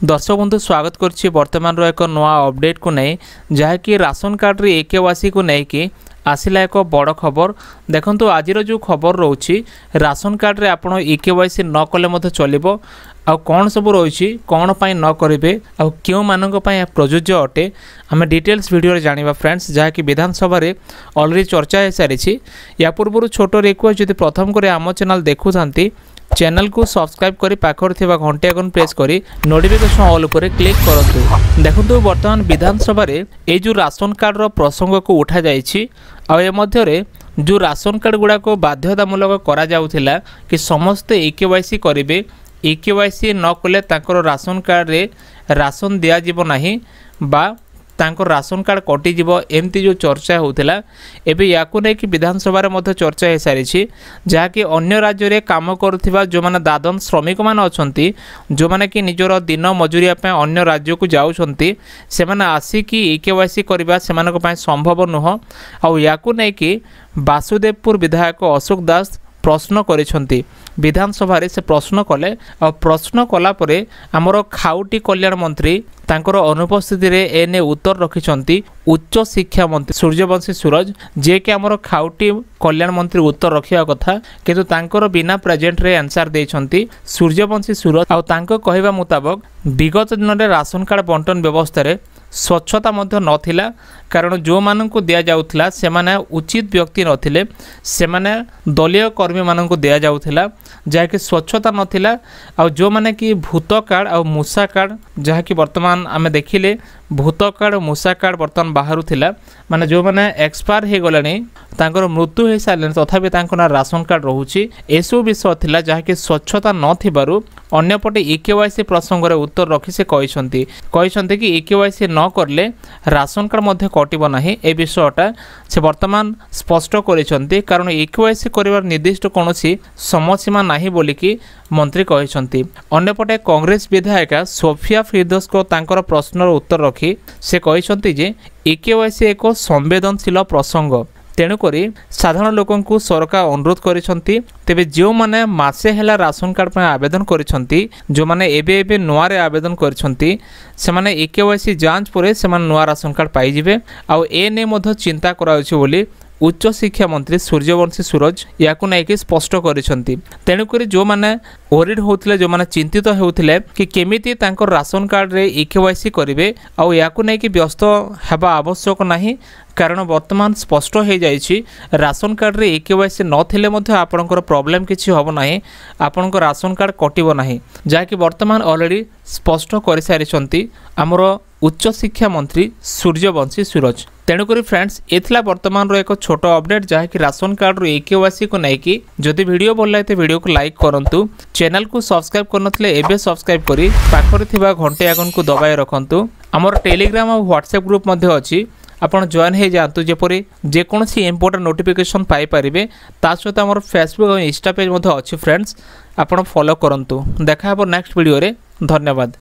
दर्शक बंधु स्वागत करुच्ची बर्तमान एक नवा अपडेट को नहीं जहाँकि राशन कार्ड रे केवाईसी को लेकिन आसला एक बड़ खबर देखंतु आज जो खबर रोची राशन कार्ड रे आपण केवाईसी न कले चलिबो आ कौन सब रही कौन पाई न करेंगे आ क्यों मानक प्रযোज्य अटे आम डिटेल्स वीडियो जानिबा फ्रेंड्स जहाँकि विधानसभा रे ऑलरेडी चर्चा हो सारी या पूर्व छोट रिक्वेस्ट जदि प्रथम करे आम चैनल देखु चैनल को सब्सक्राइब करी पाखर थिबा घंटी आइकन प्रेस करी नोटिफिकेशन ऑल उपर क्लिक करंतु। देखंतु वर्तमान विधानसभा रे ए जो राशन कार्ड रो प्रसंग को उठा जायछि आ ए मध्य रे जो राशन कार्ड गुडा को बाध्यतामूलक करा जाउथिला कि समस्त केवाईसी करिवे केवाईसी न कले तांकर राशन कार्ड रे राशन दिया जिवो नाही बा तांकर राशन कार्ड कटि जीवो एमती जो चर्चा होउथिला एबे याकु नै कि विधानसभा रे मध्ये चर्चा हे सारिछि जहाँकि अन्य राज्य रे काम करुथिबा जो माने दादन श्रमिक मान अछंती जो माने कि निजर दिन मजुरिया पे अन्य राज्य को जाउछंती से माने आसी कि केवाईसी करबा सेमानक पय संभव नुह आ याकु नै कि वासुदेवपुर विधायक अशोक दास प्रश्न करिसंती विधानसभा रे से प्रश्न कले और प्रश्न कला परे हमरो खाउटी कल्याण मंत्री तांकर अनुपस्थिति रे एने उत्तर रखिसंती उच्च शिक्षा मंत्री सूर्यवंशी सूरज जे कि हमरो खाउटी कल्याण मंत्री उत्तर रखिया कथा किंतु तांकर बिना प्रेजेंट रे आंसर देछंती सूर्यवंशी सूरज आ तांको कहबा मुताबिक विगत दिन रे राशन कार्ड बंटन व्यवस्था रे स्वच्छता मध्य नथिला कारण जो माननकु दिया जाउथिला से माने उचित व्यक्ति नथिले से माने दलीय कर्मी माननकु दिया जाउथिला जहाँ कि स्वच्छता नथिला आ जो माने कि भूत कार्ड आ मूसा कार्ड जहाँ कि वर्तमान आमे देखिले भूत कार्ड और मूसा कार्ड वर्तमान बाहर थिला माने जो माने एक्सपायर हे गलानी तांकर मृत्यु हे साले तथापि तांको ना राशन कार्ड रहूची एसो विषय थिला जहाँ कि स्वच्छता नथिबारु अन्यपटे केवाईसी प्रसंग रे उत्तर रखी से कहिसंती कि केवाईसी न करले राशन कार्ड मध्ये कटिबो नाही ए विषयटा से वर्तमान स्पष्ट करिसंती कारण केवाईसी करिवार निर्दिष्ट कोनोसी समयसीमा नाही बोली कि मंत्री कहिसंती। अन्यपटे कांग्रेस विधायिका सोफिया फिरदौस को तांकर प्रश्नर उत्तर रखी से कहिसंती जे केवाईसी एक संवेदनशील प्रसंग तेणुक साधारण लोकों को सरकार अनुरोध करिसंती तेबे जो माने मासे हेला राशन कार्ड पर आवेदन करिसंती जो माने एबे एबे नुआ रे आवेदन करिसंती से माने केवाईसी जांच परे से माने नुआ राशन कार्ड पाई जिवे आ ए ने मध्य चिंता कराउछि बोली उच्च शिक्षा मंत्री सूर्यवंशी सूरज याकु नै कि स्पष्ट करिसंती। तेणुक जो माने ओरिड होउथिले जो माने चिंतित होउथिले कि केमिति तांकर राशन कार्ड रे केवाईसी करिवे आ याकु नै कि व्यस्त हेबा आवश्यक नाही कारण वर्तमान स्पष्ट हो जाइछि राशन कार्ड रे केवाईसी नथिले मध्ये आपनकर प्रॉब्लम किछि होबो नाही आपनकर राशन कार्ड कटिबो नाही जाकि वर्तमान ऑलरेडी स्पष्ट करि सारिसंती हमरो उच्च शिक्षा मंत्री सूर्यवंशी सूरज। तेणुक फ्रेंड्स एथिला वर्तमान रो एक छोट अपडेट जहाँ कि राशन कार्ड रो केवाईसी को नहीं कि जदि वीडियो भल लगे वीडियो को लाइक करंतु चैनल को सब्सक्राइब करनथले एबे सब्सक्राइब करी पाखरे थिबा घंटी आइकन को दबाई रखंतु। हमर टेलीग्राम और व्हाट्सएप ग्रुप मध्ये अछि आपण जॉइन हो जातु जेपरी जेकोसी इंपोर्टेंट नोटिफिकेशन पाई परिबे ता सहित हमर फेसबुक और इंस्टा पेज मध्ये अछि फ्रेंड्स आपण फॉलो करंतु। देखा हबो नेक्स्ट वीडियो रे धन्यवाद।